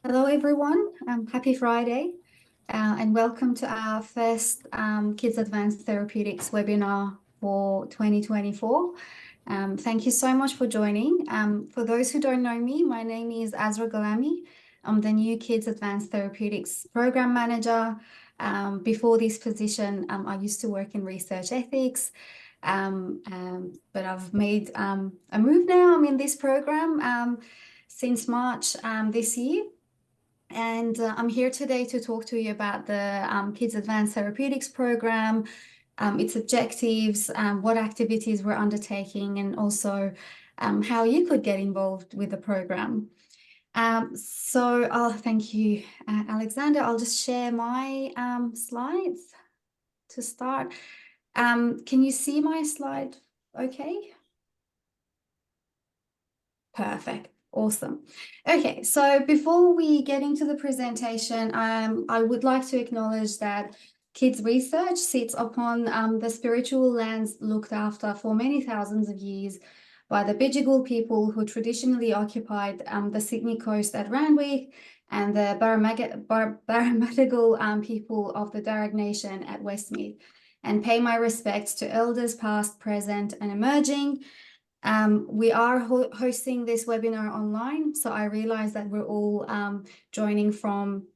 Hello, everyone. Happy Friday, and welcome to our first Kids Advanced Therapeutics webinar for 2024. Thank you so much for joining. For those who don't know me, my name is Asra Gholami. I'm the new Kids Advanced Therapeutics Program Manager. Before this position, I used to work in research ethics, but I've made a move now. I'm in this program since March this year. And I'm here today to talk to you about the Kids Advanced Therapeutics program, its objectives, what activities we're undertaking, and also how you could get involved with the program. Thank you, Alexander. I'll just share my slides to start. Can you see my slide okay? Perfect. Awesome. Okay, so before we get into the presentation, I would like to acknowledge that kids research sits upon the spiritual lands looked after for many thousands of years by the Bidjigal people who traditionally occupied the Sydney coast at Randwick and the Barramadigal people of the Darug Nation at Westmead, and pay my respects to elders past, present, and emerging. We are hosting this webinar online, so I realize that we're all joining from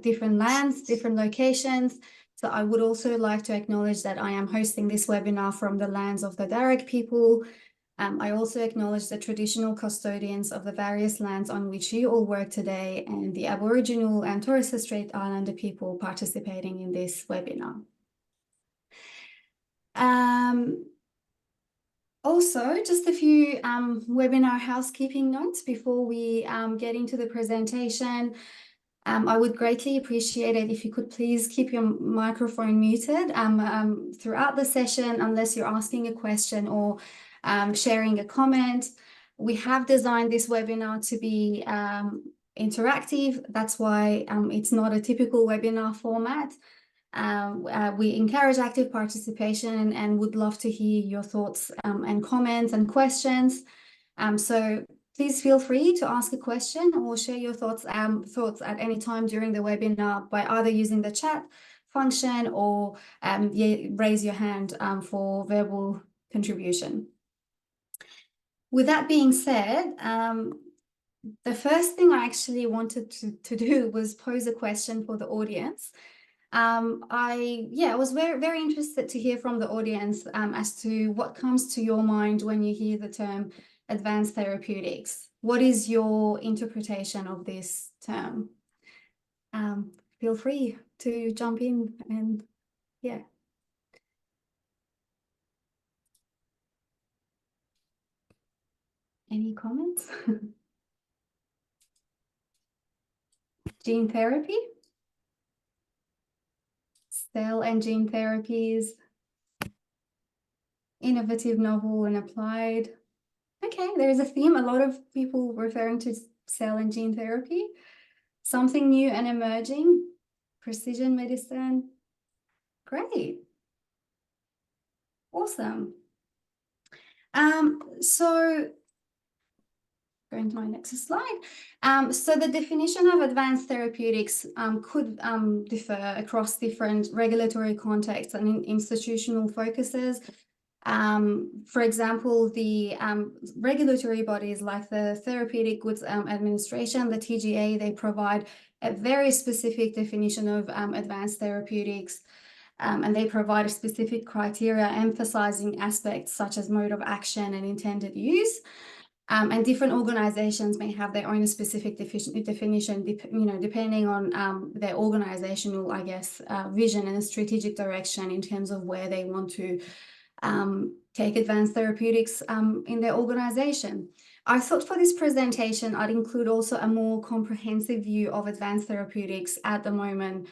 different lands, different locations. So I would also like to acknowledge that I am hosting this webinar from the lands of the Darug people. I also acknowledge the traditional custodians of the various lands on which you all work today and the Aboriginal and Torres Strait Islander people participating in this webinar. Also, just a few webinar housekeeping notes before we get into the presentation. I would greatly appreciate it if you could please keep your microphone muted throughout the session, unless you're asking a question or sharing a comment. We have designed this webinar to be interactive. That's why it's not a typical webinar format. We encourage active participation and would love to hear your thoughts and comments and questions. So please feel free to ask a question or share your thoughts at any time during the webinar by either using the chat function or raise your hand for verbal contribution. With that being said, the first thing I actually wanted to do was pose a question for the audience. I was very interested to hear from the audience as to what comes to your mind when you hear the term advanced therapeutics. What is your interpretation of this term? Feel free to jump in and Any comments? Gene therapy? Cell and gene therapies, innovative, novel, and applied. Okay, there's a theme, a lot of people referring to cell and gene therapy. Something new and emerging, precision medicine. Great. Awesome. So going to my next slide. So the definition of advanced therapeutics could differ across different regulatory contexts and institutional focuses. For example, the regulatory bodies like the Therapeutic Goods Administration, the TGA, they provide a very specific definition of advanced therapeutics, and they provide a specific criteria emphasizing aspects such as mode of action and intended use. And different organizations may have their own specific definition, depending on their organizational, vision and strategic direction in terms of where they want to take advanced therapeutics in their organization. I thought for this presentation, I'd include also a more comprehensive view of advanced therapeutics at the moment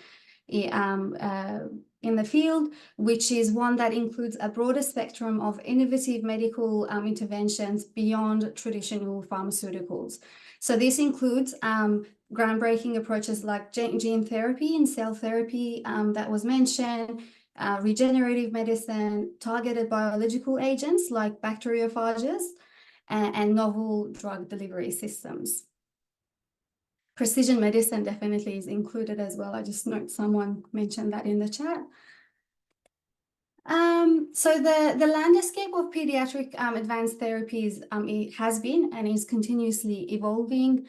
in the field, which is one that includes a broader spectrum of innovative medical interventions beyond traditional pharmaceuticals. So this includes groundbreaking approaches like gene therapy and cell therapy that was mentioned, regenerative medicine, targeted biological agents like bacteriophages, and novel drug delivery systems. Precision medicine definitely is included as well. I just note someone mentioned that in the chat. So the landscape of pediatric advanced therapies it has been and is continuously evolving.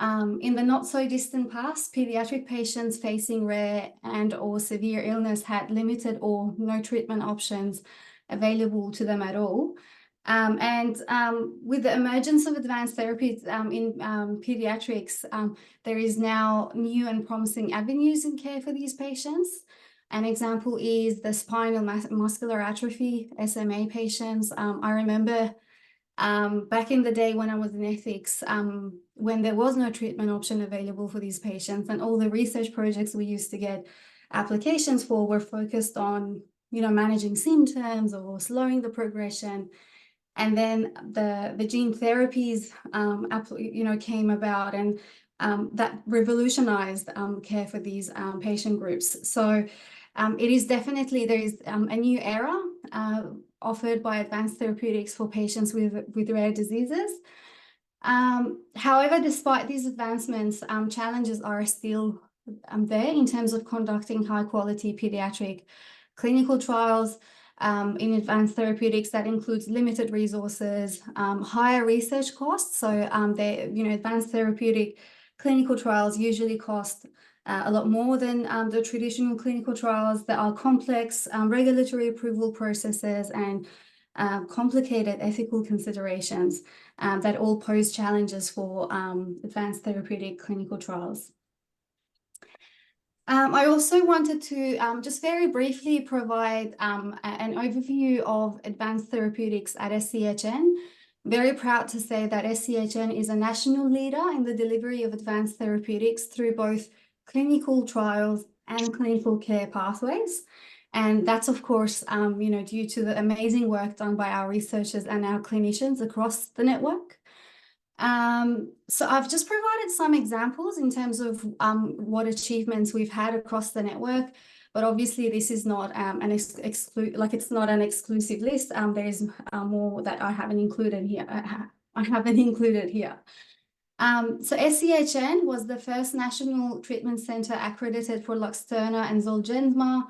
In the not so distant past, pediatric patients facing rare and or severe illness had limited or no treatment options available to them at all. With the emergence of advanced therapies in pediatrics, there is now new and promising avenues in care for these patients. An example is the spinal muscular atrophy, SMA patients. I remember back in the day when I was in ethics, when there was no treatment option available for these patients, and all the research projects we used to get applications for were focused on, managing symptoms or slowing the progression. And then the gene therapies, came about, and that revolutionized care for these patient groups. So it is definitely, there is a new era offered by advanced therapeutics for patients with rare diseases. However, despite these advancements, challenges are still there in terms of conducting high quality pediatric clinical trials. In advanced therapeutics, that includes limited resources, higher research costs. So advanced therapeutic clinical trials usually cost a lot more than the traditional clinical trials. There are complex regulatory approval processes and complicated ethical considerations that all pose challenges for advanced therapeutic clinical trials. I also wanted to just very briefly provide an overview of advanced therapeutics at SCHN. Very proud to say that SCHN is a national leader in the delivery of advanced therapeutics through both clinical trials and clinical care pathways. And that's, of course, due to the amazing work done by our researchers and our clinicians across the network. So I've just provided some examples in terms of what achievements we've had across the network, but obviously this is not it's not an exclusive list. There's more that I haven't included here. So SCHN was the first national treatment center accredited for Luxturna and Zolgensma,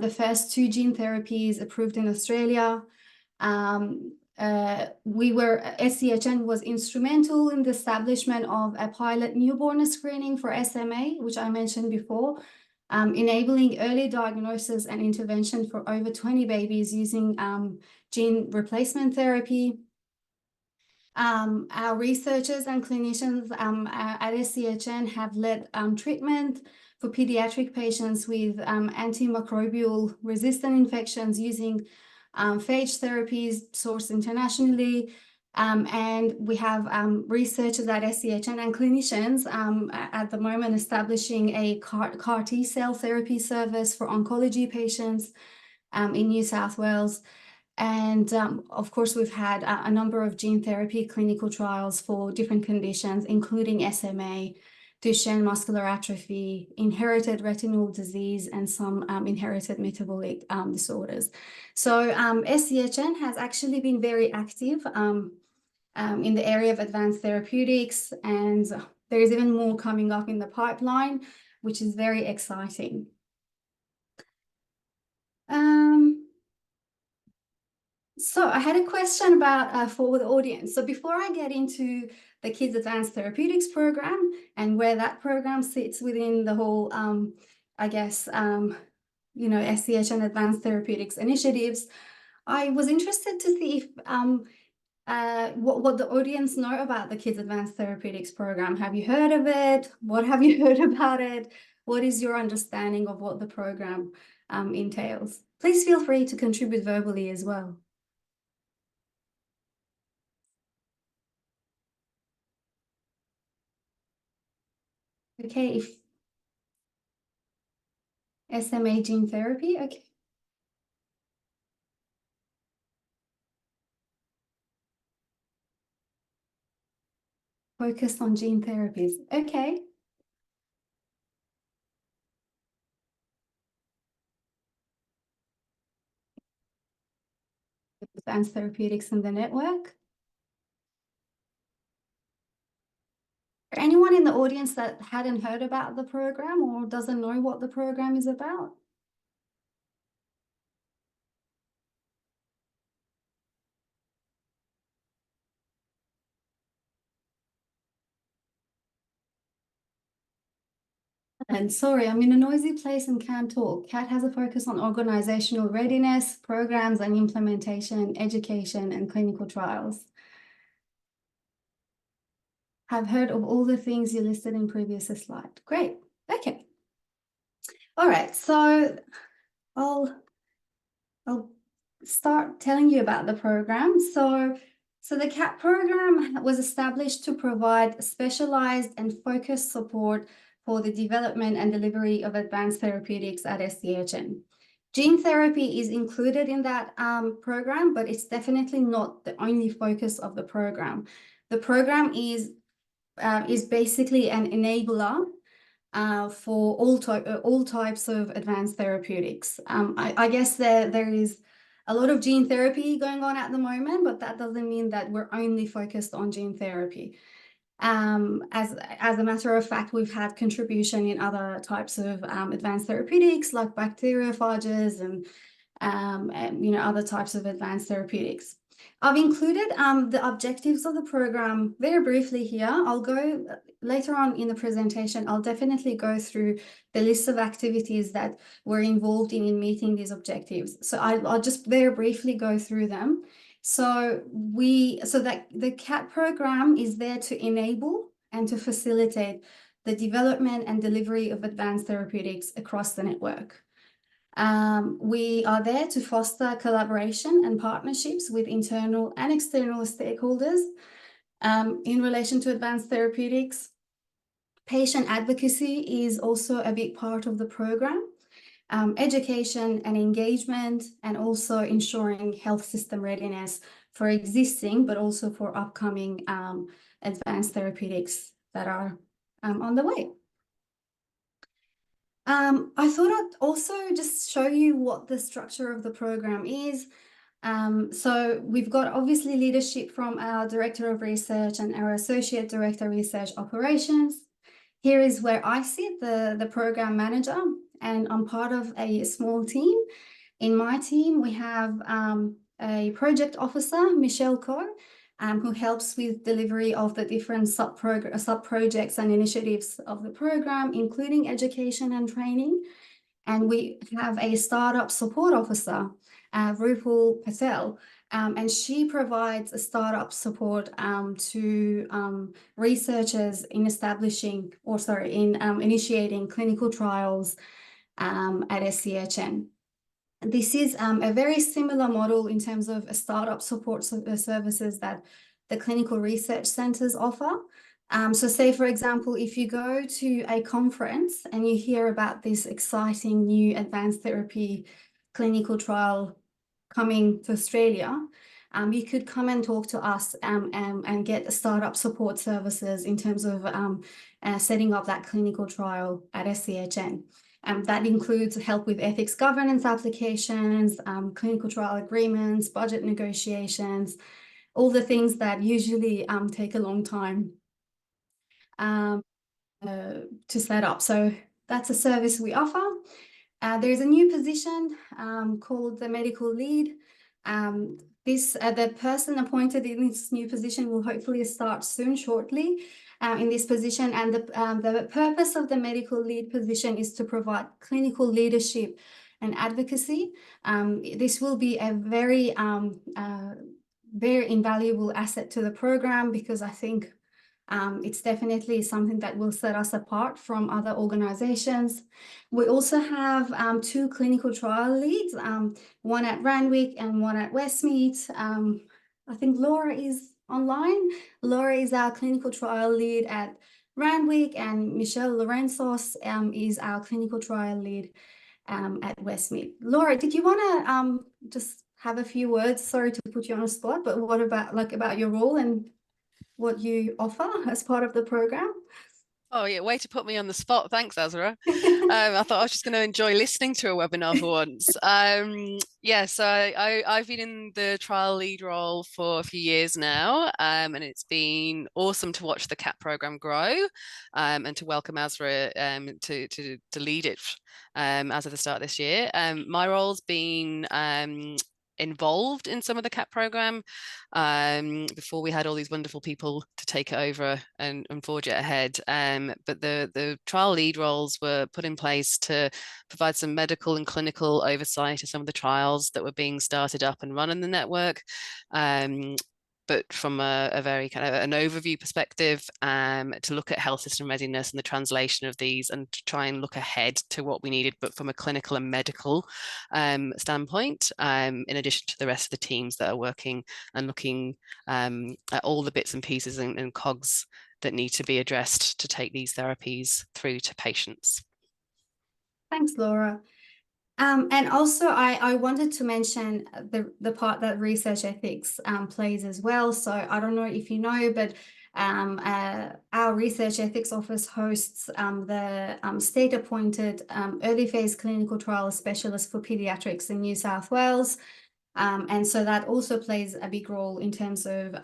the first 2 gene therapies approved in Australia. SCHN was instrumental in the establishment of a pilot newborn screening for SMA, which I mentioned before, enabling early diagnosis and intervention for over 20 babies using gene replacement therapy. Our researchers and clinicians at SCHN have led treatment for pediatric patients with antimicrobial resistant infections using phage therapies sourced internationally. And we have researchers at SCHN and clinicians at the moment establishing a CAR T cell therapy service for oncology patients in New South Wales. And of course, we've had a number of gene therapy clinical trials for different conditions, including SMA, Duchenne muscular atrophy, inherited retinal disease, and some inherited metabolic disorders. So SCHN has actually been very active in the area of advanced therapeutics, and there is even more coming up in the pipeline, which is very exciting. So I had a question about for the audience. So before I get into the Kids Advanced Therapeutics program and where that program sits within the whole, SCHN Advanced Therapeutics initiatives, I was interested to see if what the audience know about the Kids Advanced Therapeutics program. Have you heard of it? What have you heard about it? What is your understanding of what the program entails? Please feel free to contribute verbally as well. Okay, if SMA gene therapy, okay. Focused on gene therapies, okay. Advanced therapeutics in the network. Anyone in the audience that hadn't heard about the program or doesn't know what the program is about? And sorry, I'm in a noisy place and can't talk. CAT has a focus on organizational readiness, programs and implementation, education and clinical trials. Have heard of all the things you listed in previous slide. Great. Okay. All right. So I'll start telling you about the program. So the CAT program was established to provide specialized and focused support for the development and delivery of advanced therapeutics at SCHN. Gene therapy is included in that program, but it's definitely not the only focus of the program. The program is basically an enabler for all types of advanced therapeutics. I guess there is a lot of gene therapy going on at the moment, but that doesn't mean that we're only focused on gene therapy. As a matter of fact, we've had contribution in other types of advanced therapeutics like bacteriophages and other types of advanced therapeutics. I've included the objectives of the program very briefly here. I'll go later on in the presentation. I'll definitely go through the list of activities that we're involved in meeting these objectives. So I'll just very briefly go through them. So that the CAT program is there to enable and to facilitate the development and delivery of advanced therapeutics across the network. We are there to foster collaboration and partnerships with internal and external stakeholders in relation to advanced therapeutics. Patient advocacy is also a big part of the program. Education and engagement, and also ensuring health system readiness for existing, but also for upcoming advanced therapeutics that are on the way. I thought I'd also just show you what the structure of the program is. So we've got obviously leadership from our Director of Research and our Associate Director Research Operations. Here is where I sit, the program manager, and I'm part of a small team. In my team, we have a project officer, Michelle Coe, who helps with delivery of the different sub-projects and initiatives of the program, including education and training. And we have a startup support officer, Rupal Patel, and she provides a startup support to researchers in initiating clinical trials at SCHN. This is a very similar model in terms of a startup support services that the clinical research centers offer. So say, for example, if you go to a conference and you hear about this exciting new advanced therapy clinical trial coming to Australia, you could come and talk to us and get startup support services in terms of setting up that clinical trial at SCHN. That includes help with ethics governance applications, clinical trial agreements, budget negotiations, all the things that usually take a long time to set up. So that's a service we offer. There's a new position called the medical lead. The person appointed in this new position will hopefully start soon, shortly, in this position. And the purpose of the medical lead position is to provide clinical leadership and advocacy. This will be a very, very invaluable asset to the program, because I think it's definitely something that will set us apart from other organizations. We also have two clinical trial leads, one at Randwick and one at Westmead. I think Laura is online. Laura is our clinical trial lead at Randwick, and Michelle Lorenzos is our clinical trial lead at Westmead. Laura, did you want to just have a few words? Sorry to put you on the spot, but what about your role and what you offer as part of the program? Oh yeah, way to put me on the spot. Thanks, Asra. I thought I was just going to enjoy listening to a webinar for once. Yeah, so I've been in the trial lead role for a few years now, and it's been awesome to watch the CAT program grow, and to welcome Asra to lead it as of the start of this year. My role's been involved in some of the CAT program before we had all these wonderful people to take it over and forge it ahead. But the trial lead roles were put in place to provide some medical and clinical oversight of some of the trials that were being started up and run in the network. But from a very kind of an overview perspective, to look at health system readiness and the translation of these, and to try and look ahead to what we needed, but from a clinical and medical standpoint, in addition to the rest of the teams that are working and looking at all the bits and pieces and cogs that need to be addressed to take these therapies through to patients. Thanks, Laura. And also, I wanted to mention the part that research ethics plays as well. So I don't know if you know, but our research ethics office hosts the state-appointed early phase clinical trial specialist for pediatrics in New South Wales. And so that also plays a big role in terms of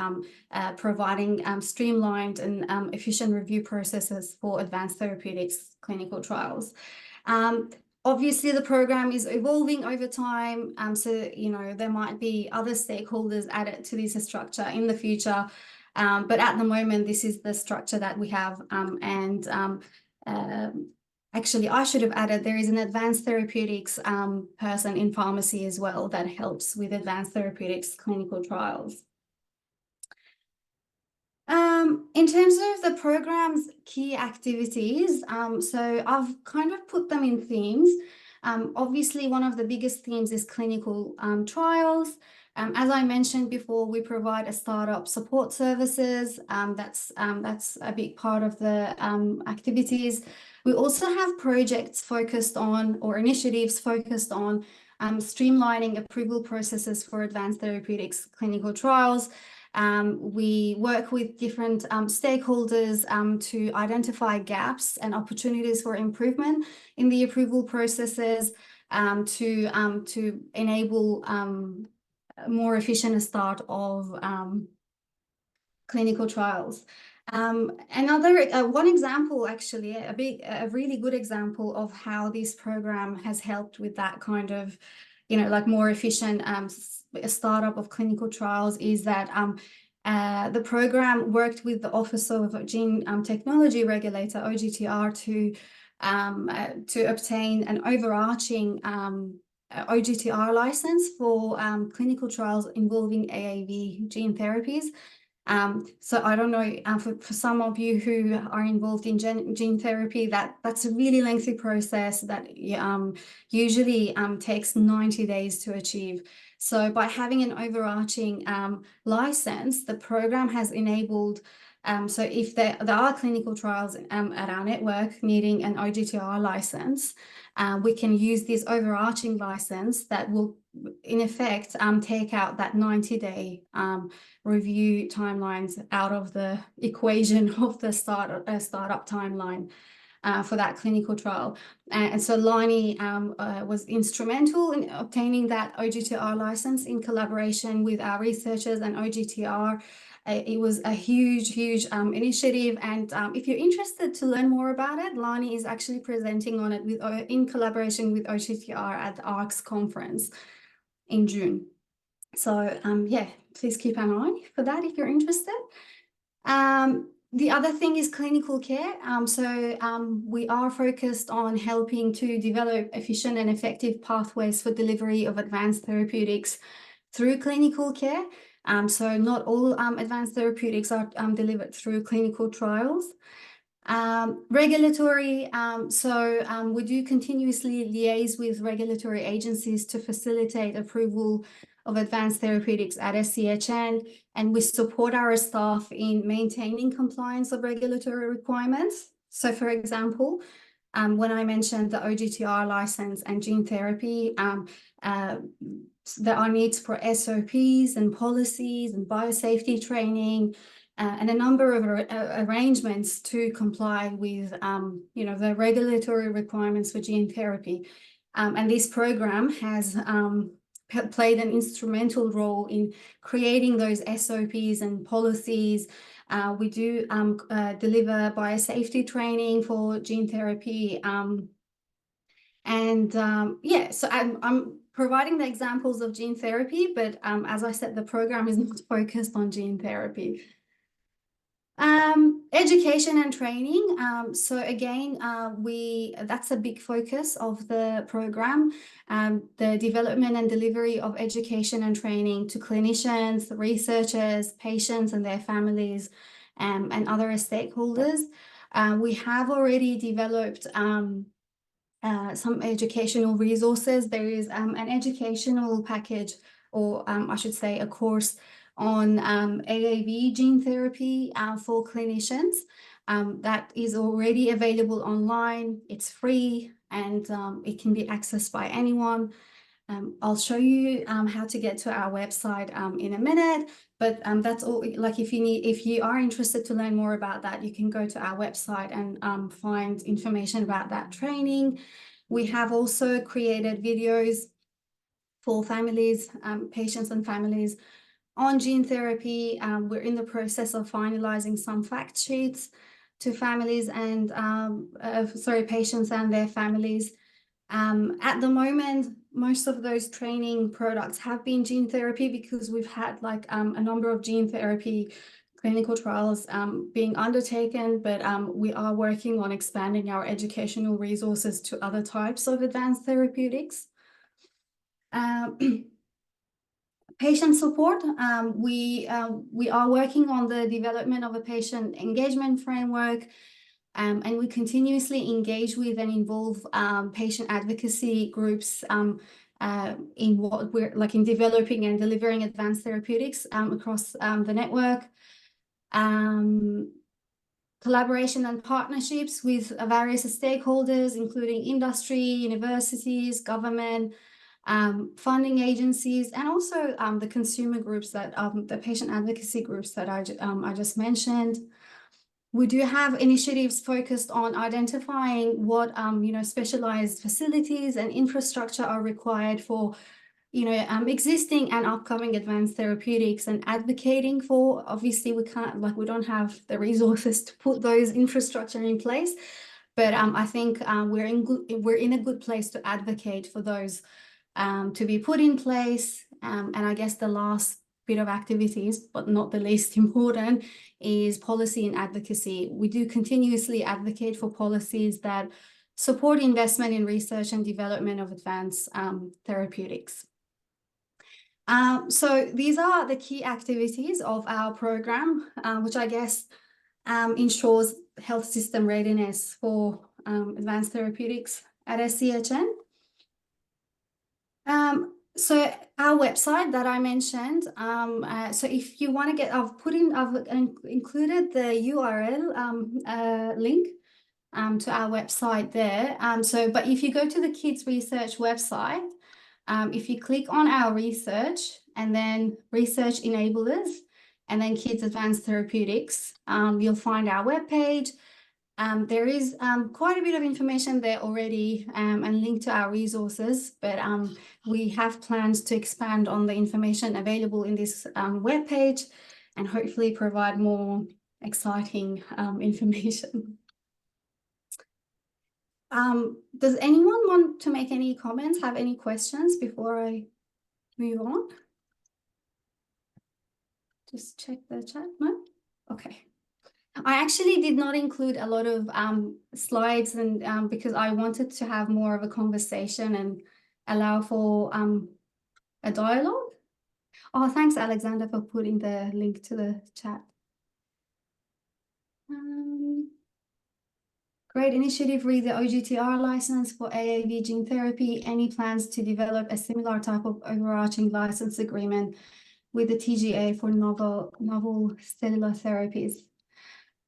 providing streamlined and efficient review processes for advanced therapeutics clinical trials. Obviously, the program is evolving over time, so there might be other stakeholders added to this structure in the future, but at the moment, this is the structure that we have. Actually, I should have added there is an advanced therapeutics person in pharmacy as well that helps with advanced therapeutics clinical trials. In terms of the program's key activities, so I've kind of put them in themes. Obviously, one of the biggest themes is clinical trials. As I mentioned before, we provide a startup support services. That's a big part of the activities. We also have projects focused on, or initiatives focused on, streamlining approval processes for advanced therapeutics clinical trials. We work with different stakeholders to identify gaps and opportunities for improvement in the approval processes, to enable more efficient start of clinical trials. One example, actually, a really good example of how this program has helped with that kind of, like more efficient startup of clinical trials is that the program worked with the Office of Gene Technology Regulator, OGTR, to obtain an overarching OGTR license for clinical trials involving AAV gene therapies. So I don't know, for some of you who are involved in gene therapy, that's a really lengthy process that usually takes 90 days to achieve. So by having an overarching license, the program has enabled, so if there are clinical trials at our network needing an OGTR license, we can use this overarching license that will, in effect, take out that 90-day review timelines out of the equation of the startup timeline for that clinical trial. And so Lani was instrumental in obtaining that OGTR license in collaboration with our researchers and OGTR. It was a huge initiative, and if you're interested to learn more about it, Lani is actually presenting on it in collaboration with OGTR at the ARCS conference in June. So yeah, please keep an eye for that if you're interested. The other thing is clinical care. We are focused on helping to develop efficient and effective pathways for delivery of advanced therapeutics through clinical care. So not all advanced therapeutics are delivered through clinical trials. Regulatory, we do continuously liaise with regulatory agencies to facilitate approval of advanced therapeutics at SCHN, and we support our staff in maintaining compliance of regulatory requirements. So for example, when I mentioned the OGTR license and gene therapy, there are needs for SOPs and policies and biosafety training, and a number of arrangements to comply with, the regulatory requirements for gene therapy. And this program has played an instrumental role in creating those SOPs and policies. We do deliver biosafety training for gene therapy. So I'm providing the examples of gene therapy, but as I said, the program is not focused on gene therapy. Education and training. So again, that's a big focus of the program. The development and delivery of education and training to clinicians, researchers, patients and their families, and other stakeholders. We have already developed some educational resources. There is an educational package, or I should say a course on AAV gene therapy for clinicians that is already available online. It's free and it can be accessed by anyone. I'll show you how to get to our website in a minute, but that's all. Like if you are interested to learn more about that, you can go to our website and find information about that training. We have also created videos for families, patients and families on gene therapy. We're in the process of finalizing some fact sheets to families and patients and their families. At the moment, most of those training products have been gene therapy because we've had a number of gene therapy clinical trials being undertaken, but we are working on expanding our educational resources to other types of advanced therapeutics. Patient support. We are working on the development of a patient engagement framework, and we continuously engage with and involve patient advocacy groups in what we're in developing and delivering advanced therapeutics across the network. Collaboration and partnerships with various stakeholders, including industry, universities, government, funding agencies, and also the consumer groups that the patient advocacy groups that I just mentioned. We do have initiatives focused on identifying what specialized facilities and infrastructure are required for existing and upcoming advanced therapeutics, and advocating for. Obviously, we don't have the resources to put those infrastructure in place, but I think we're in a good place to advocate for those to be put in place. And I guess the last bit of activities, but not the least important, is policy and advocacy. We do continuously advocate for policies that support investment in research and development of advanced therapeutics. So these are the key activities of our program, which I guess ensures health system readiness for advanced therapeutics at SCHN. So our website that I mentioned, so if you want to get, I've included the URL link to our website there. But if you go to the Kids Research website, if you click on our research and then research enablers and then Kids Advanced Therapeutics, you'll find our webpage. There is quite a bit of information there already and linked to our resources, but we have plans to expand on the information available in this webpage and hopefully provide more exciting information. Does anyone want to make any comments, have any questions before I move on? Just check the chat. No? Okay. I actually did not include a lot of slides, and because I wanted to have more of a conversation and allow for a dialogue. Oh, thanks, Alexander, for putting the link to the chat. Great initiative, read the OGTR license for AAV gene therapy. Any plans to develop a similar type of overarching license agreement with the TGA for novel cellular therapies?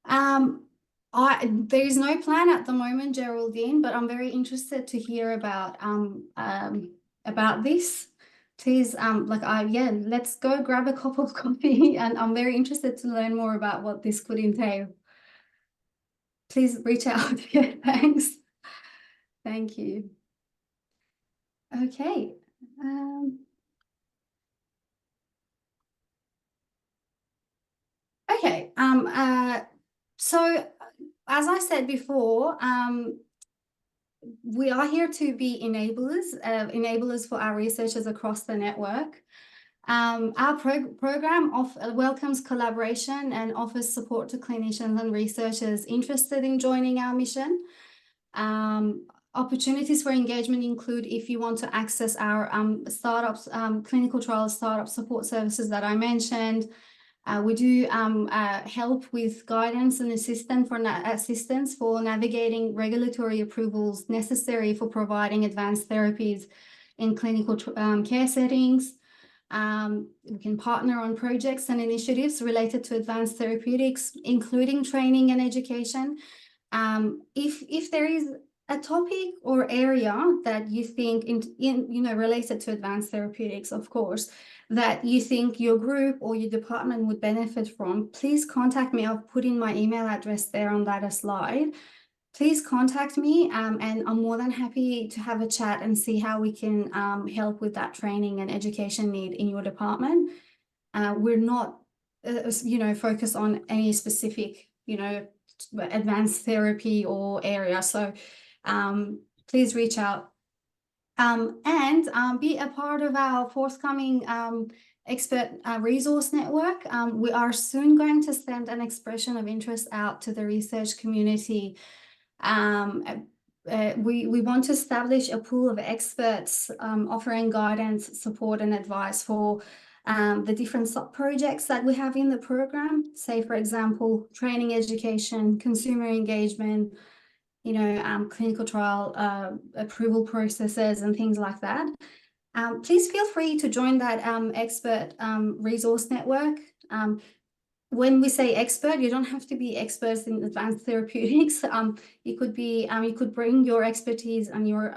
There is no plan at the moment, Geraldine, but I'm very interested to hear about this. please, let's go grab a cup of coffee, and I'm very interested to learn more about what this could entail. Please reach out. Yeah, thanks. Thank you. Okay. Okay. So as I said before, we are here to be enablers for our researchers across the network. Our program welcomes collaboration and offers support to clinicians and researchers interested in joining our mission. Opportunities for engagement include if you want to access our startups, clinical trial startup support services that I mentioned. We do help with guidance and assistance for navigating regulatory approvals necessary for providing advanced therapies in clinical care settings. We can partner on projects and initiatives related to advanced therapeutics, including training and education. If there is a topic or area that you think related to advanced therapeutics, of course, that you think your group or your department would benefit from, please contact me. I'll put in my email address there on that slide. Please contact me, and I'm more than happy to have a chat and see how we can help with that training and education need in your department. We're not, focused on any specific, advanced therapy or area. So please reach out. And be a part of our forthcoming expert resource network. We are soon going to send an expression of interest out to the research community. We want to establish a pool of experts offering guidance, support, and advice for the different sub-projects that we have in the program. Say, for example, training, education, consumer engagement, clinical trial approval processes and things like that. Please feel free to join that expert resource network. When we say expert, you don't have to be experts in advanced therapeutics. You could bring your expertise and your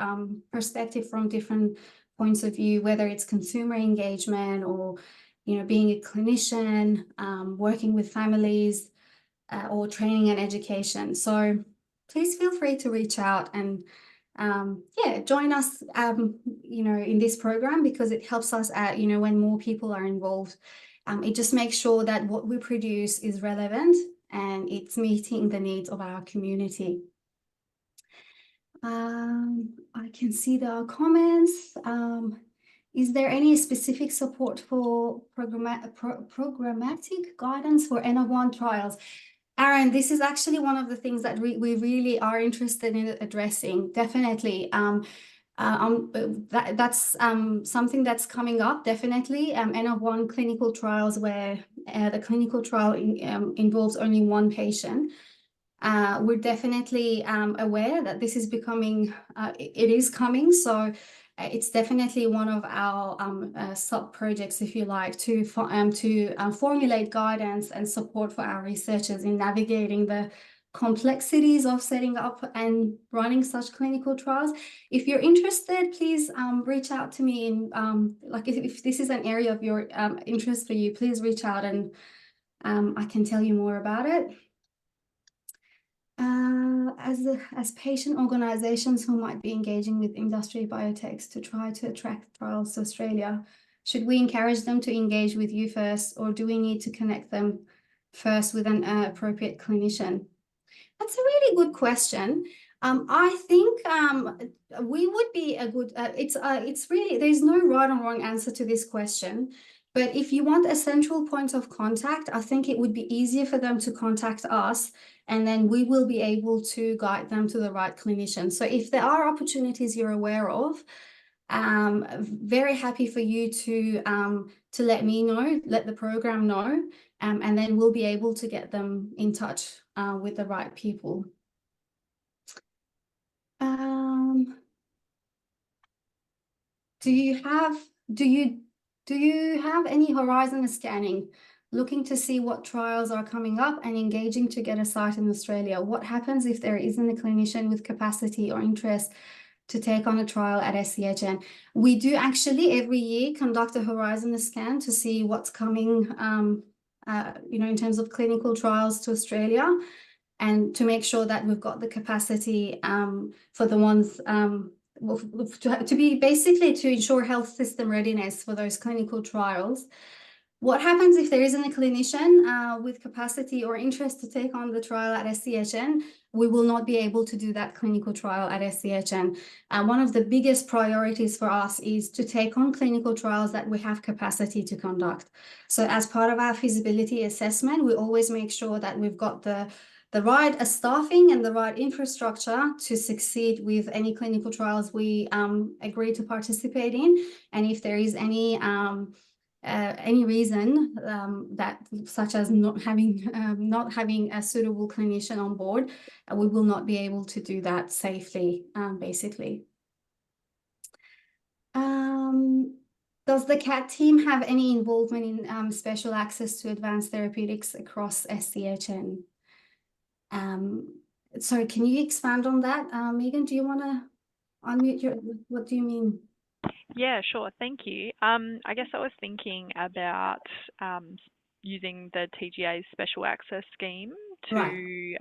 perspective from different points of view, whether it's consumer engagement or, being a clinician, working with families, or training and education. So please feel free to reach out and join us, in this program, because it helps us out, when more people are involved. It just makes sure that what we produce is relevant and it's meeting the needs of our community. I can see there are comments. Is there any specific support for programmatic guidance for N-of-1 trials? Aaron, this is actually one of the things that we really are interested in addressing. Definitely. That's something that's coming up, definitely. N-of-1 clinical trials where the clinical trial involves only one patient. We're definitely aware that this is becoming, it is coming. So it's definitely one of our sub-projects, if you like, to formulate guidance and support for our researchers in navigating the complexities of setting up and running such clinical trials. If you're interested, please reach out to me. And if this is an area of your interest for you, please reach out and I can tell you more about it. As patient organizations who might be engaging with industry biotechs to try to attract trials to Australia, should we encourage them to engage with you first, or do we need to connect them first with an appropriate clinician? That's a really good question. I think we would be a good, it's really, there's no right or wrong answer to this question. But if you want a central point of contact, I think it would be easier for them to contact us, and then we will be able to guide them to the right clinician. So if there are opportunities you're aware of, very happy for you to let me know, let the program know, and then we'll be able to get them in touch with the right people. Do you have any horizon scanning, looking to see what trials are coming up and engaging to get a site in Australia? What happens if there isn't a clinician with capacity or interest to take on a trial at SCHN. We do actually every year conduct a horizon scan to see what's coming, in terms of clinical trials to Australia, and to make sure that we've got the capacity for the ones to be basically to ensure health system readiness for those clinical trials. What happens if there isn't a clinician with capacity or interest to take on the trial at SCHN? We will not be able to do that clinical trial at SCHN. One of the biggest priorities for us is to take on clinical trials that we have capacity to conduct. So as part of our feasibility assessment, we always make sure that we've got the right staffing and the right infrastructure to succeed with any clinical trials we agree to participate in. And if there is any reason that, such as not having a suitable clinician on board, we will not be able to do that safely, basically. Does the CAT team have any involvement in special access to advanced therapeutics across SCHN? Sorry, can you expand on that? Megan, do you want to unmute what do you mean? Yeah, sure. Thank you. I guess I was thinking about using the TGA's special access scheme to Right.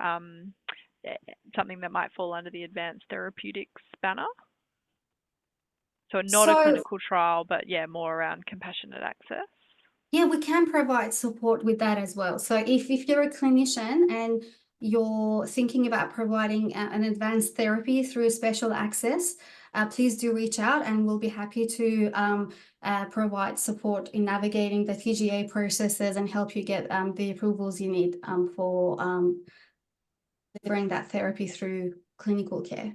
Something that might fall under the Advanced Therapeutics banner. So not a clinical trial, but yeah, more around compassionate access. Yeah, we can provide support with that as well. So if you're a clinician and you're thinking about providing an advanced therapy through special access, please do reach out and we'll be happy to provide support in navigating the TGA processes and help you get the approvals you need for delivering that therapy through clinical care.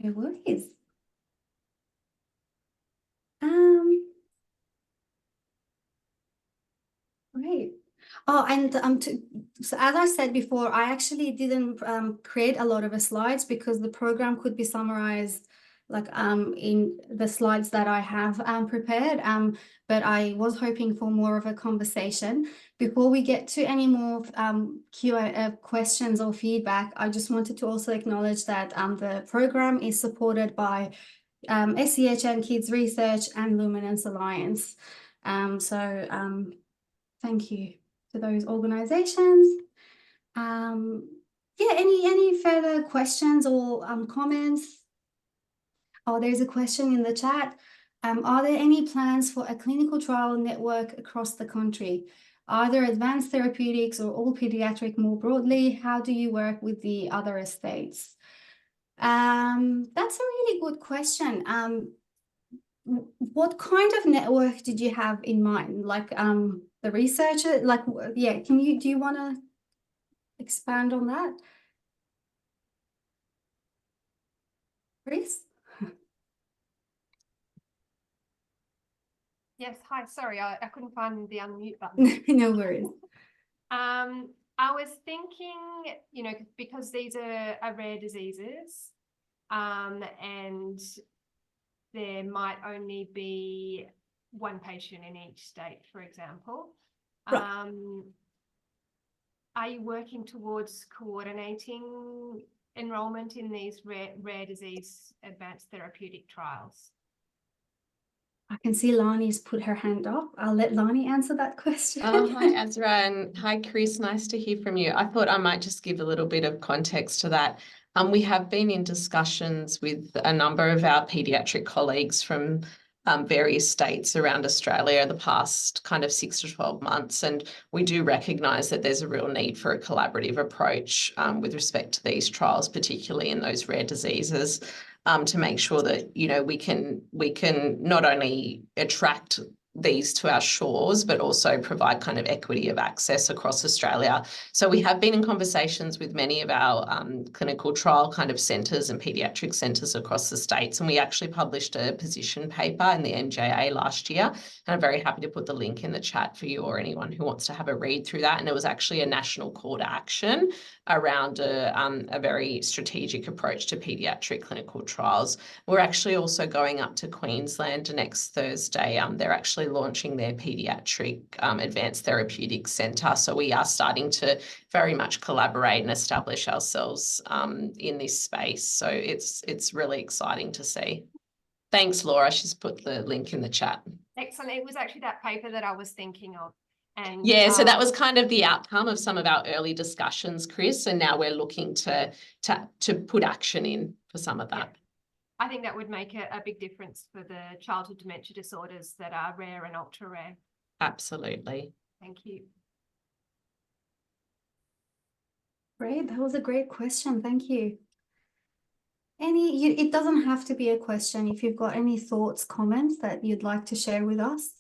No worries. Great. Oh, and so as I said before, I actually didn't create a lot of slides because the program could be summarized like in the slides that I have prepared. But I was hoping for more of a conversation. Before we get to any more Q&A questions or feedback, I just wanted to also acknowledge that the program is supported by SCHN Kids Research and Luminance Alliance. Thank you to those organizations. Yeah, any further questions or comments? Oh, there's a question in the chat. Are there any plans for a clinical trial network across the country? Are there advanced therapeutics or all pediatric more broadly? How do you work with the other estates? That's a really good question. What kind of network did you have in mind? Like the researcher, like, yeah, do you want to expand on that? Chris? Yes, hi, sorry, I couldn't find the unmute button. No worries. I was thinking, because these are rare diseases, and there might only be one patient in each state, for example. Right. Are you working towards coordinating enrollment in these rare disease advanced therapeutic trials? I can see Lani's put her hand up. I'll let Lani answer that question. Hi, Asra, and hi, Chris. Nice to hear from you. I thought I might just give a little bit of context to that. We have been in discussions with a number of our paediatric colleagues from various states around Australia the past kind of 6 to 12 months, and we do recognise that there's a real need for a collaborative approach with respect to these trials, particularly in those rare diseases, to make sure that we can not only attract these to our shores, but also provide kind of equity of access across Australia. So we have been in conversations with many of our clinical trial kind of centres and paediatric centres across the states. And we actually published a position paper in the MJA last year. And I'm very happy to put the link in the chat for you or anyone who wants to have a read through that. And it was actually a national call to action around a very strategic approach to paediatric clinical trials. We're actually also going up to Queensland next Thursday. They're actually actually launching their Pediatric Advanced Therapeutics Centre. So we are starting to very much collaborate and establish ourselves in this space. So it's really exciting to see. Thanks, Laura. She's put the link in the chat. Excellent. It was actually that paper that I was thinking of. And yeah, so that was kind of the outcome of some of our early discussions, Chris, and now we're looking to put action in for some of that. Yeah. I think that would make a big difference for the childhood dementia disorders that are rare and ultra rare. Absolutely. Thank you. Great, that was a great question. Thank you. It doesn't have to be a question. If you've got any thoughts, comments that you'd like to share with us.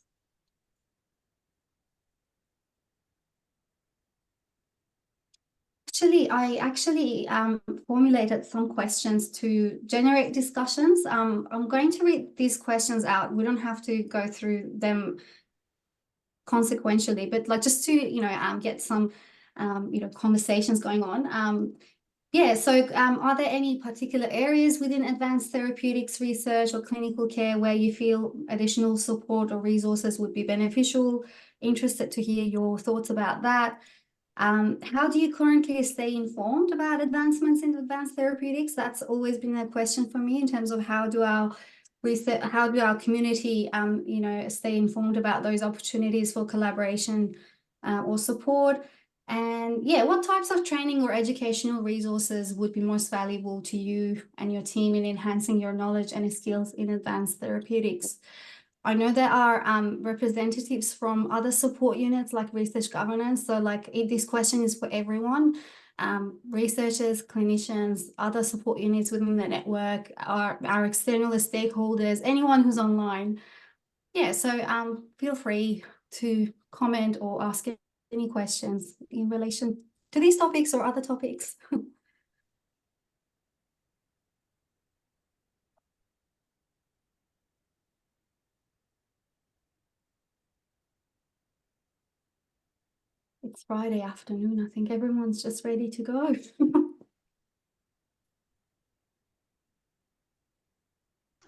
I actually formulated some questions to generate discussions. I'm going to read these questions out. We don't have to go through them consequentially, but like just to get some conversations going on. Yeah, so are there any particular areas within advanced therapeutics research or clinical care where you feel additional support or resources would be beneficial? Interested to hear your thoughts about that. How do you currently stay informed about advancements in advanced therapeutics? That's always been a question for me in terms of how do our community, stay informed about those opportunities for collaboration or support. And yeah, what types of training or educational resources would be most valuable to you and your team in enhancing your knowledge and skills in advanced therapeutics? I know there are representatives from other support units like research governance. So like if this question is for everyone, researchers, clinicians, other support units within the network, our external stakeholders, anyone who's online. Yeah, so feel free to comment or ask any questions in relation to these topics or other topics. It's Friday afternoon. I think everyone's just ready to go.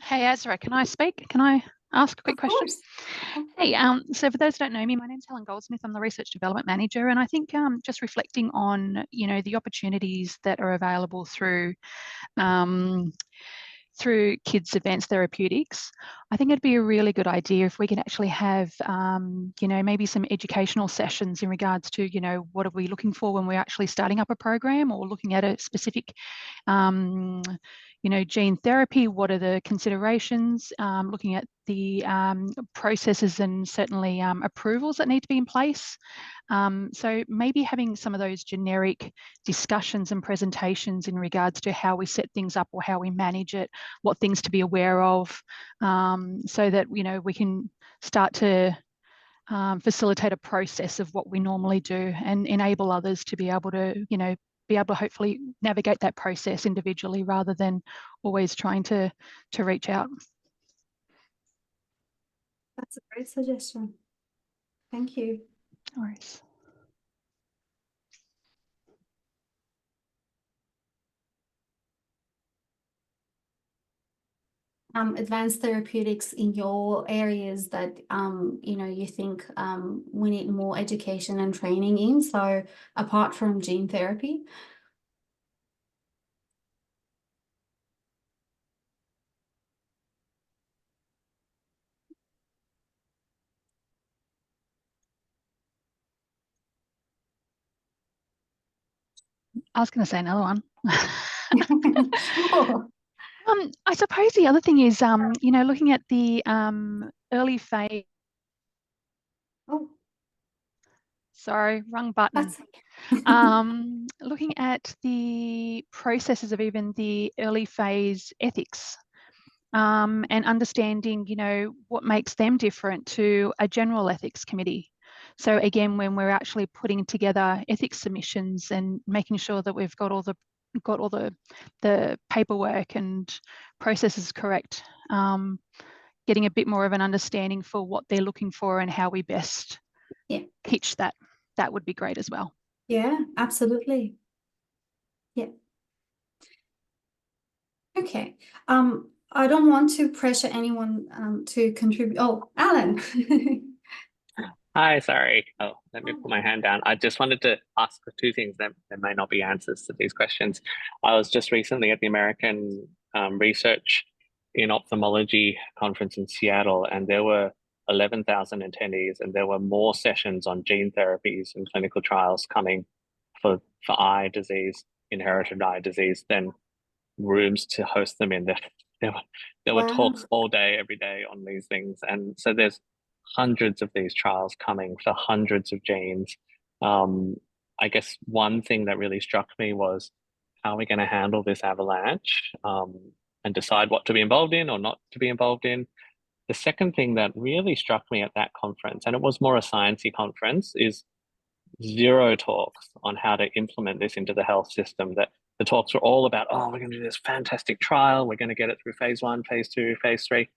Hey, Asra, can I speak? Can I ask a quick question? Course. Hey, so for those who don't know me, my name's Helen Goldsmith. I'm the Research Development Manager, and I think just reflecting on, the opportunities that are available through Kids Advanced Therapeutics, I think it'd be a really good idea if we can actually have, maybe some educational sessions in regards to, what are we looking for when we're actually starting up a program or looking at a specific, gene therapy, what are the considerations, looking at the processes and certainly approvals that need to be in place. So maybe having some of those generic discussions and presentations in regards to how we set things up or how we manage it, what things to be aware of, so that, we can start to facilitate a process of what we normally do and enable others to be able to, hopefully navigate that process individually rather than always trying to reach out. That's a great suggestion. Thank you. No worries. Advanced therapeutics in your areas that you think we need more education and training in, so apart from gene therapy? I was going to say another one. Sure. I suppose the other thing is, looking at the early phase. Oh, sorry, wrong button. Looking at the processes of even the early phase ethics, and understanding, what makes them different to a general ethics committee. So again, when we're actually putting together ethics submissions and making sure that we've got all the paperwork and processes correct, getting a bit more of an understanding for what they're looking for and how we best pitch that would be great as well. Yeah, absolutely. Yeah. Okay. I don't want to pressure anyone to contribute. Oh, Alan. Hi, sorry. Oh, let me put my hand down. I just wanted to ask two things that there may not be answers to these questions. I was just recently at the American Research in Ophthalmology conference in Seattle, and there were 11,000 attendees, and there were more sessions on gene therapies and clinical trials coming for eye disease, inherited eye disease, than rooms to host them in. There were Wow. talks all day, every day on these things, and so there's hundreds of these trials coming for hundreds of genes. I guess one thing that really struck me was how are we going to handle this avalanche and decide what to be involved in or not to be involved in. The second thing that really struck me at that conference, and it was more a sciencey conference, is zero talks on how to implement this into the health system. That the talks were all about, oh, we're going to do this fantastic trial, we're going to get it through phase 1, phase 2, phase 3.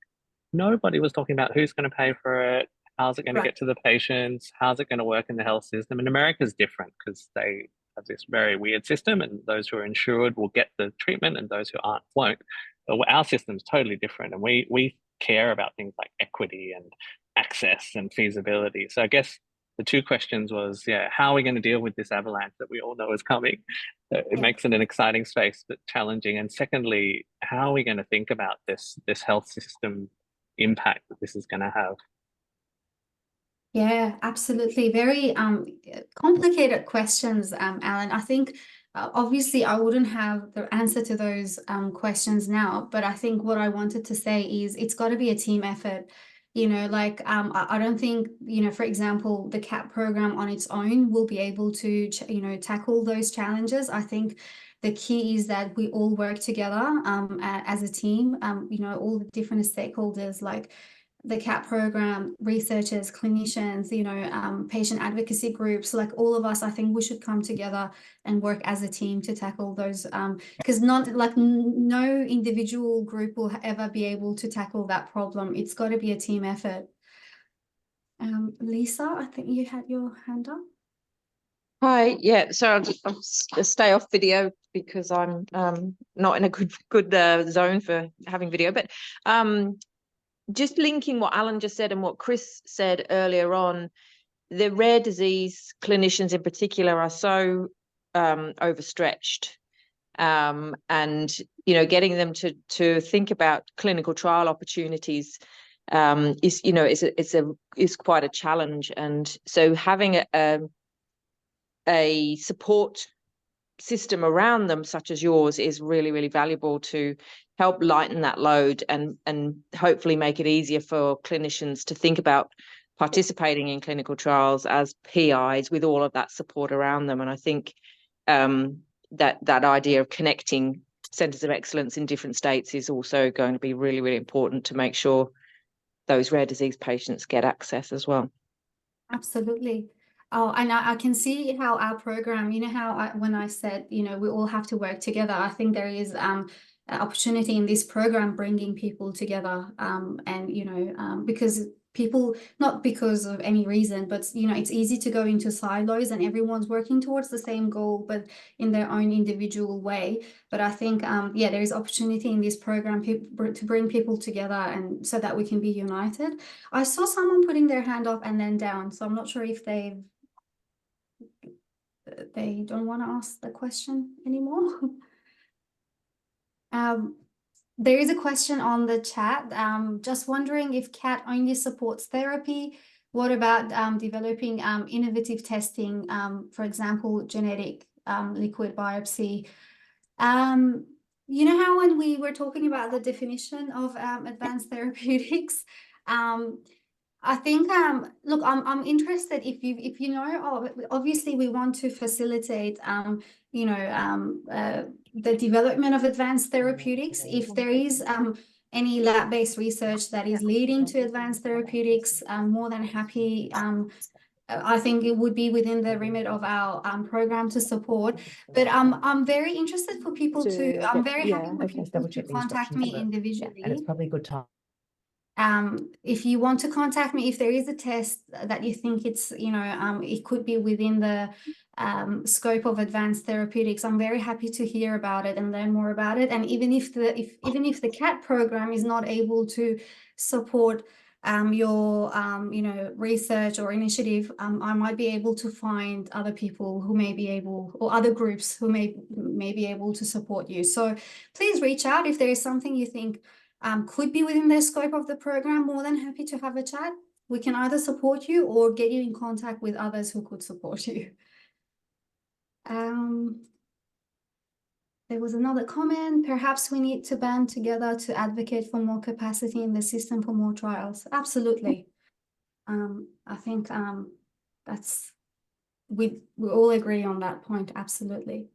Nobody was talking about who's going to pay for it, how's it going to get to the patients, how's it going to work in the health system. And America's different because they have this very weird system, and those who are insured will get the treatment and those who aren't won't. But our system's totally different, and we care about things like equity and access and feasibility. So I guess the two questions was, how are we going to deal with this avalanche that we all know is coming? It makes it an exciting space, but challenging. And secondly, how are we going to think about this health system impact that this is going to have? Yeah, absolutely. Very complicated questions, Alan. I think obviously I wouldn't have the answer to those questions now, but I think what I wanted to say is it's got to be a team effort. You know, like I don't think, you know, for example, the CAP program on its own will be able to, you know, tackle those challenges. I think the key is that we all work together as a team, you know, all the different stakeholders like the CAP program, researchers, clinicians, you know, patient advocacy groups, like all of us, I think we should come together and work as a team to tackle those, because no individual group will ever be able to tackle that problem. It's got to be a team effort. Lisa, I think you had your hand up. Hi, yeah, so I'll stay off video because I'm not in a good zone for having video, but just linking what Alan just said and what Chris said earlier on, the rare disease clinicians in particular are so overstretched, and you know, getting them to think about clinical trial opportunities is, you know, is quite a challenge. And so having a support system around them such as yours is really, really valuable to help lighten that load and hopefully make it easier for clinicians to think about participating in clinical trials as PIs with all of that support around them. And I think that idea of connecting centres of excellence in different states is also going to be really, really important to make sure those rare disease patients get access as well. Absolutely. Oh, and I can see how our program, you know, how when I said, you know, we all have to work together, I think there is an opportunity in this program bringing people together, and, you know, because people, not because of any reason, but, you know, it's easy to go into silos and everyone's working towards the same goal, but in their own individual way. But I think, yeah, there is opportunity in this program to bring people together and so that we can be united. I saw someone putting their hand up and then down, so I'm not sure if they don't want to ask the question anymore. There is a question on the chat. Just wondering if CAT only supports therapy. What about developing innovative testing, for example, genetic liquid biopsy? You know how when we were talking about the definition of advanced therapeutics, I think, look, I'm interested if you know, obviously we want to facilitate, you know, the development of advanced therapeutics. If there is any lab-based research that is leading to advanced therapeutics, I'm more than happy. I think it would be within the remit of our program to support. But I'm very interested for people to, I'm very happy for people to contact me individually. And it's probably a good time. if you want to contact me, if there is a test that you think it's, it could be within the scope of advanced therapeutics, I'm very happy to hear about it and learn more about it. And even if the CAT program is not able to support your research or initiative, I might be able to find other people who may be able, or other groups who may be able to support you. So please reach out if there is something you think could be within the scope of the program. More than happy to have a chat. We can either support you or get you in contact with others who could support you. There was another comment. Perhaps we need to band together to advocate for more capacity in the system for more trials. Absolutely. I think that's we all agree on that point. Absolutely.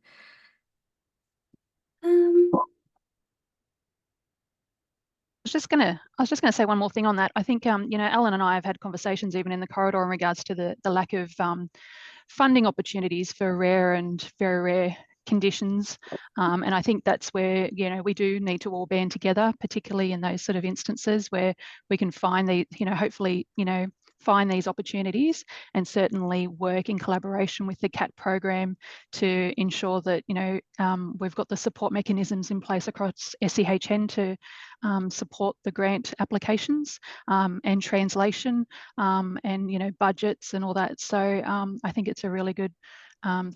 I was just gonna say one more thing on that. I think Alan and I have had conversations even in the corridor in regards to the lack of funding opportunities for rare and very rare conditions, and I think that's where we do need to all band together, particularly in those sort of instances where we can find the hopefully find these opportunities, and certainly work in collaboration with the CAT program to ensure that we've got the support mechanisms in place across SCHN to support the grant applications and translation and budgets and all that. So I think it's a really good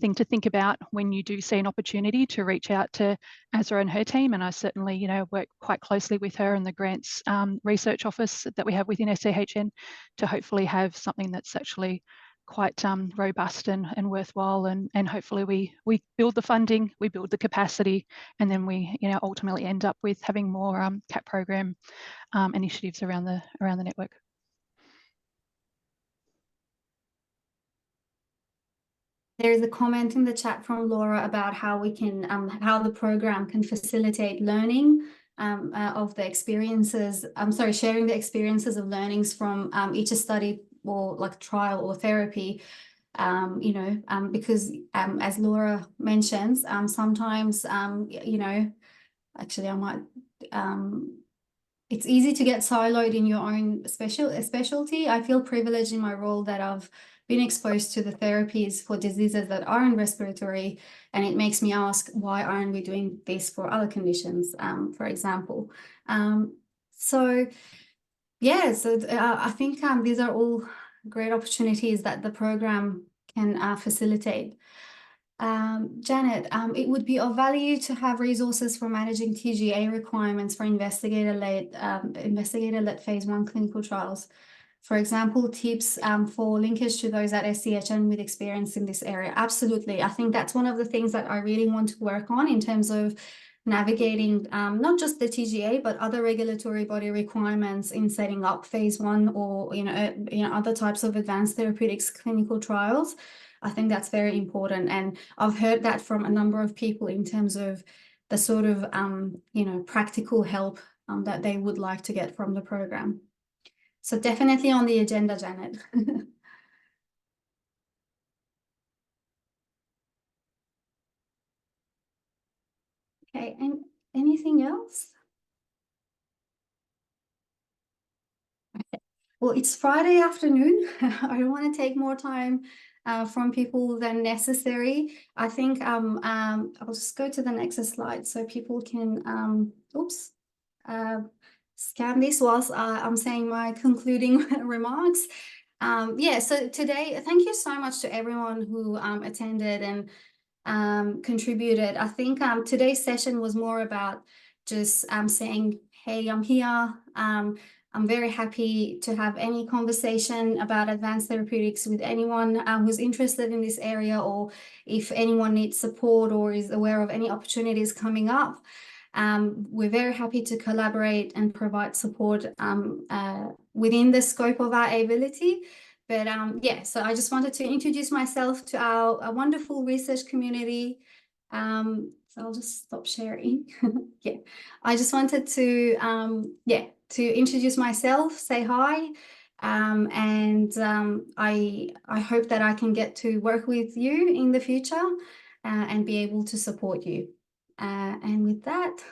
thing to think about when you do see an opportunity to reach out to Asra and her team. And I certainly work quite closely with her and the grants research office that we have within SCHN to hopefully have something that's actually quite robust and worthwhile, and hopefully we build the funding, we build the capacity, and then we ultimately end up with having more CAT program initiatives around the network. There is a comment in the chat from Laura about how we can, how the program can facilitate learning of the experiences. Sharing the experiences of learnings from each study or like trial or therapy. Because as Laura mentions, sometimes actually I might. It's easy to get siloed in your own specialty. I feel privileged in my role that I've been exposed to the therapies for diseases that are in respiratory, and it makes me ask, why aren't we doing this for other conditions, for example? I think these are all great opportunities that the program can facilitate. Janet, it would be of value to have resources for managing TGA requirements for investigator-led phase 1 clinical trials. For example, tips for linkage to those at SCHN with experience in this area. Absolutely. I think that's one of the things that I really want to work on in terms of navigating not just the TGA, but other regulatory body requirements in setting up phase 1 or other types of advanced therapeutics clinical trials. I think that's very important, and I've heard that from a number of people in terms of the sort of practical help that they would like to get from the program. So definitely on the agenda, Janet. Okay, and anything else? Okay. Well, it's Friday afternoon. I don't want to take more time from people than necessary. I think I'll just go to the next slide so people can scan this whilst I'm saying my concluding remarks. So today, thank you so much to everyone who attended and contributed. I think today's session was more about just saying, hey, I'm here. I'm very happy to have any conversation about advanced therapeutics with anyone who's interested in this area, or if anyone needs support or is aware of any opportunities coming up. We're very happy to collaborate and provide support within the scope of our ability. But so I just wanted to introduce myself to our wonderful research community. So I'll just stop sharing. I just wanted to introduce myself, say hi, and I hope that I can get to work with you in the future and be able to support you. And with that,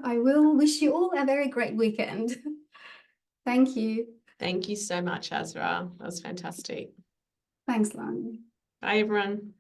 I will wish you all a very great weekend. Thank you. Thank you so much, Asra. That was fantastic. Thanks, Lani. Bye, everyone.